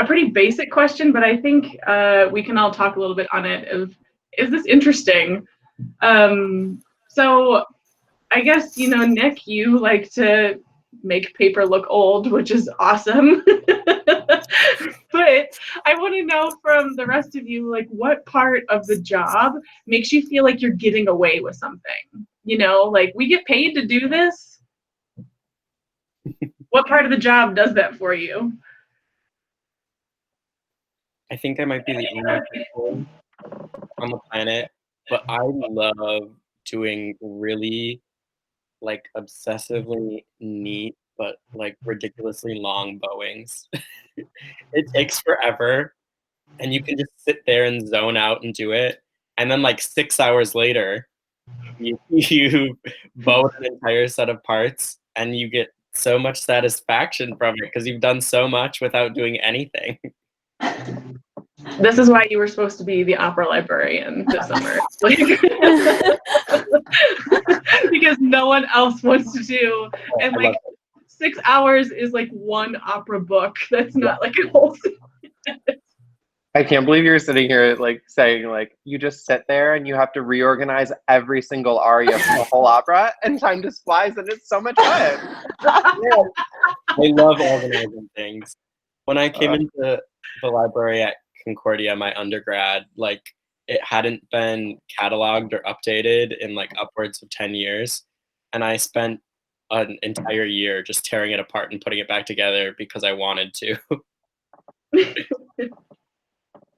a pretty basic question, but I think we can all talk a little bit on it. Is this interesting? So I guess, Nick, you like to make paper look old, which is awesome. But I want to know from the rest of you, like, what part of the job makes you feel like you're getting away with something? Like, we get paid to do this. What part of the job does that for you? I think I might be the only person on the planet, but I love doing really like obsessively neat but like ridiculously long bowings. It takes forever, and you can just sit there and zone out and do it, and then like 6 hours later you bowed an entire set of parts, and you get so much satisfaction from it because you've done so much without doing anything. This is why you were supposed to be the opera librarian this summer. Like, because no one else wants to do. And like 6 hours is like one opera book. That's not like a whole. I can't believe you're sitting here like saying like you just sit there and you have to reorganize every single aria from the whole opera, and time just flies, and it's so much fun. I love organizing things. When I came into the library at Concordia, my undergrad, like it hadn't been cataloged or updated in like upwards of 10 years. And I spent an entire year just tearing it apart and putting it back together because I wanted to.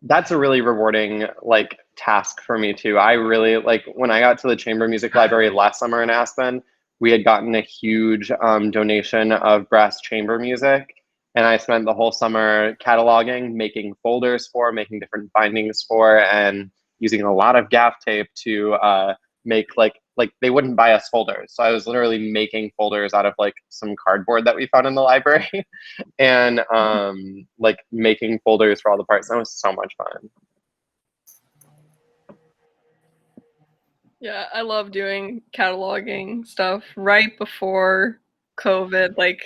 That's a really rewarding like task for me too. I really like when I got to the chamber music library last summer in Aspen, we had gotten a huge donation of brass chamber music. And I spent the whole summer cataloging, making folders for, making different bindings for, and using a lot of gaff tape to make like they wouldn't buy us folders. So I was literally making folders out of like some cardboard that we found in the library and like making folders for all the parts. That was so much fun. Yeah, I love doing cataloging stuff right before COVID. Like,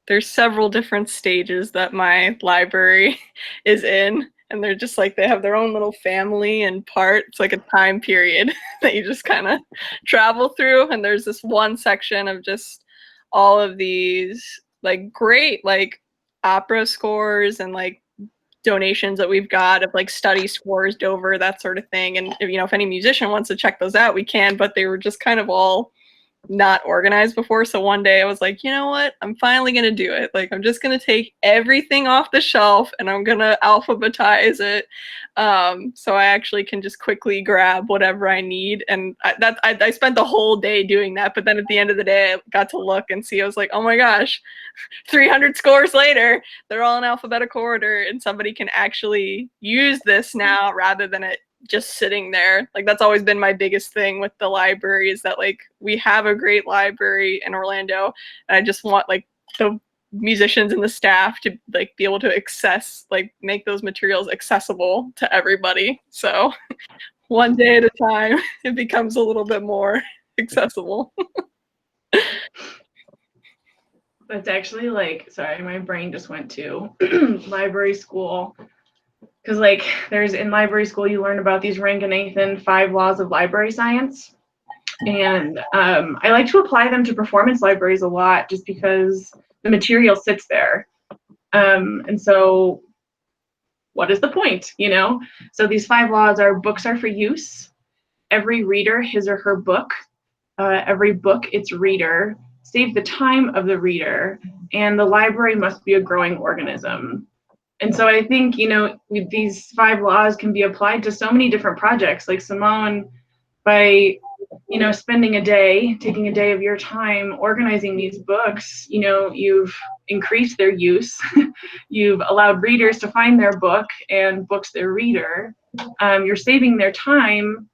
there's several different stages that my library is in, and they're just like, they have their own little family and part. It's like a time period that you just kind of travel through, and there's this one section of just all of these like great like opera scores and like donations that we've got of like study scores, Dover, that sort of thing. And if any musician wants to check those out, we can, but they were just kind of all not organized before. So one day I was like, you know what? I'm finally going to do it. Like, I'm just going to take everything off the shelf and I'm going to alphabetize it. So I actually can just quickly grab whatever I need. And I spent the whole day doing that. But then at the end of the day, I got to look and see, I was like, oh my gosh, 300 scores later, they're all in alphabetical order. And somebody can actually use this now rather than it just sitting there. Like, that's always been my biggest thing with the library, is that like we have a great library in Orlando, and I just want like the musicians and the staff to like be able to make those materials accessible to everybody. So one day at a time, it becomes a little bit more accessible. That's actually like, sorry, my brain just went to library school. Because like in library school, you learn about these Ranganathan 5 laws of library science. And I like to apply them to performance libraries a lot just because the material sits there. And so what is the point, So these 5 laws are: books are for use, every reader his or her book, every book its reader, save the time of the reader, and the library must be a growing organism. And so I think, these 5 laws can be applied to so many different projects. Like Simone, by, taking a day of your time organizing these books, you've increased their use. You've allowed readers to find their book and books their reader. You're saving their time.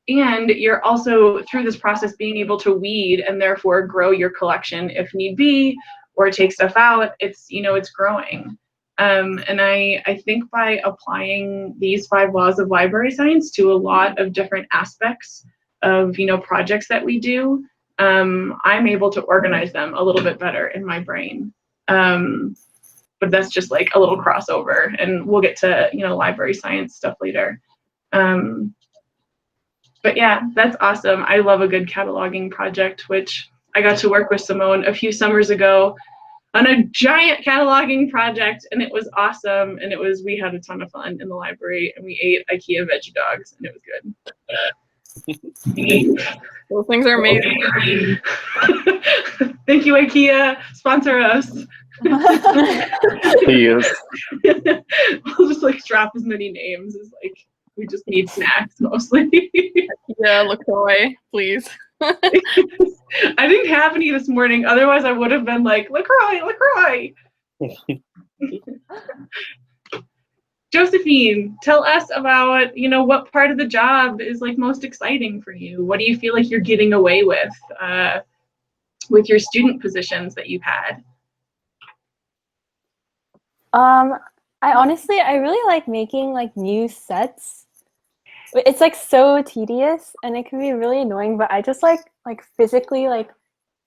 And you're also, through this process, being able to weed and therefore grow your collection if need be, or take stuff out. It's growing. And I think by applying these 5 laws of library science to a lot of different aspects of, projects that we do, I'm able to organize them a little bit better in my brain. But but that's just like a little crossover, and we'll get to, library science stuff later. But yeah, that's awesome. I love a good cataloging project, which I got to work with Simone a few summers ago on a giant cataloging project, and it was awesome. And we had a ton of fun in the library, and we ate IKEA veggie dogs, and it was good. Those things are amazing. Thank you, IKEA. Sponsor us. Please. We'll just like drop as many names as like we just need snacks mostly. Yeah, LaCroix, please. I didn't have any this morning. Otherwise, I would have been like, LaCroix. Josephine, tell us about, what part of the job is like most exciting for you? What do you feel like you're getting away with your student positions that you've had? I really like making like new sets. It's like so tedious and it can be really annoying, but I just like physically like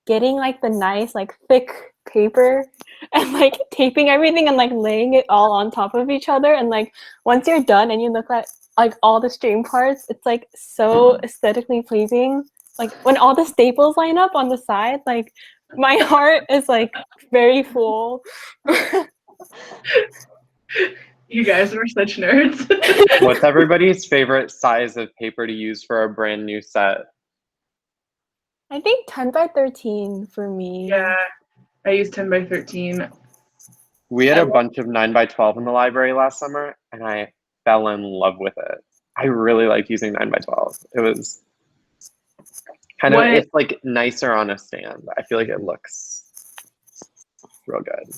getting like the nice like thick paper and like taping everything and like laying it all on top of each other, and like once you're done and you look at like all the string parts, it's like so aesthetically pleasing. Like when all the staples line up on the side, like my heart is like very full. You guys are such nerds. What's everybody's favorite size of paper to use for a brand new set? I think 10 by 13 for me. Yeah, I used 10 by 13. We had a bunch of 9 by 12 in the library last summer, and I fell in love with it. I really liked using 9 by 12. It was kind of, it's like nicer on a stand. I feel like it looks real good.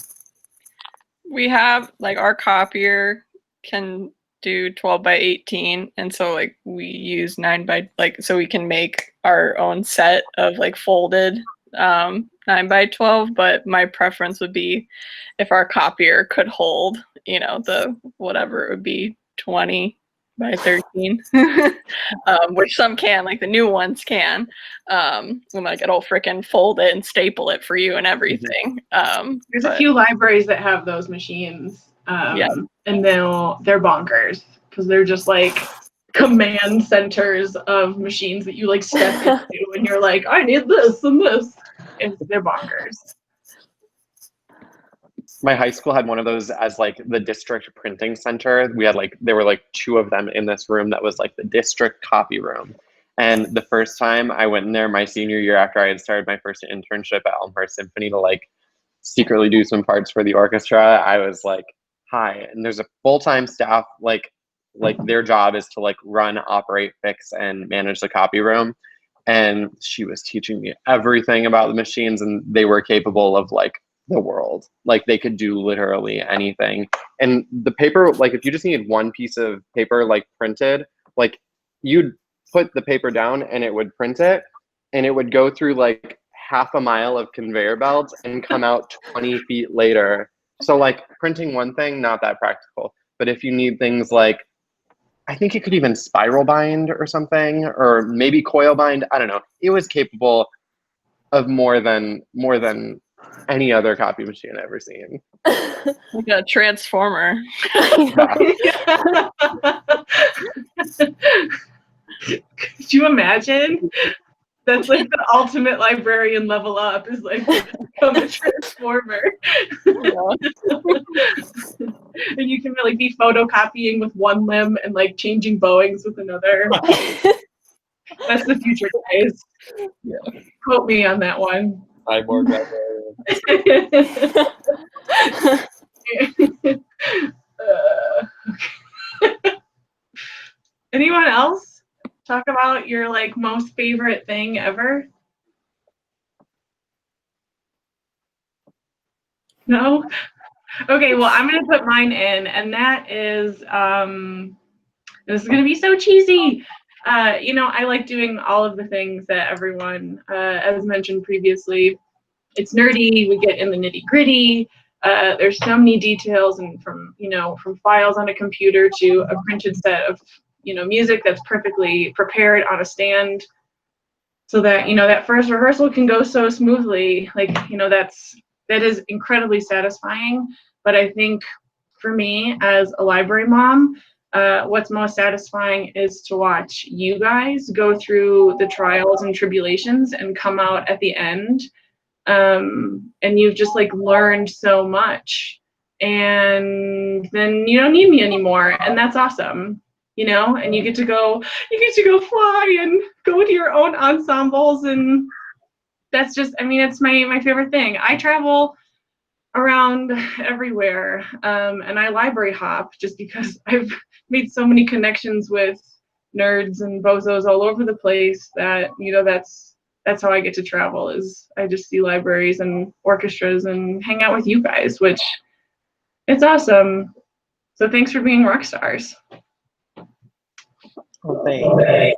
We have like our copier can do 12 by 18, and so like we use 9 by so we can make our own set of like folded 9 by 12, but my preference would be if our copier could hold, the whatever it would be, 20 by 13, which some can, like the new ones can, and like it'll freaking fold it and staple it for you and everything. There's a few libraries that have those machines, and they're bonkers because they're just like command centers of machines that you like step into, and you're like, I need this and this, and they're bonkers. My high school had one of those as like the district printing center. We had there were like 2 of them in this room that was like the district copy room. And the first time I went in there, my senior year after I had started my first internship at Elmhurst Symphony to like secretly do some parts for the orchestra, I was like, hi. And there's a full-time staff, like their job is to like run, operate, fix, and manage the copy room. And she was teaching me everything about the machines, and they were capable of like the world. Like they could do literally anything. And the paper, like if you just needed one piece of paper like printed, like you'd put the paper down and it would print it, and it would go through like half a mile of conveyor belts and come out 20 feet later. So like printing one thing, not that practical. But if you need things like, I think it could even spiral bind or something, or maybe coil bind, I don't know. It was capable of more than any other copy machine I've ever seen. Like a transformer. Yeah. Could you imagine? That's like the ultimate librarian level up, is like become a transformer. And you can really be photocopying with one limb and like changing bowings with another. That's the future, guys. Yeah. Quote me on that one. Cyborg Anyone else talk about your like most favorite thing ever? No? Okay, well, I'm gonna put mine in, and that is this is gonna be so cheesy. I like doing all of the things that everyone, as mentioned previously, it's nerdy, we get in the nitty gritty. There's so many details, and from files on a computer to a printed set of, music that's perfectly prepared on a stand, so that, that first rehearsal can go so smoothly. Like, that is incredibly satisfying. But I think for me as a library mom, what's most satisfying is to watch you guys go through the trials and tribulations and come out at the end. And you've just like learned so much, and then you don't need me anymore, and that's awesome, you know. And you get to go fly and go to your own ensembles, and that's just, I mean, it's my favorite thing. I travel around everywhere, and I library hop just because I've made so many connections with nerds and bozos all over the place that, you know, that's how I get to travel, is I just see libraries and orchestras and hang out with you guys, which it's awesome. So thanks for being rock stars. Well, thanks.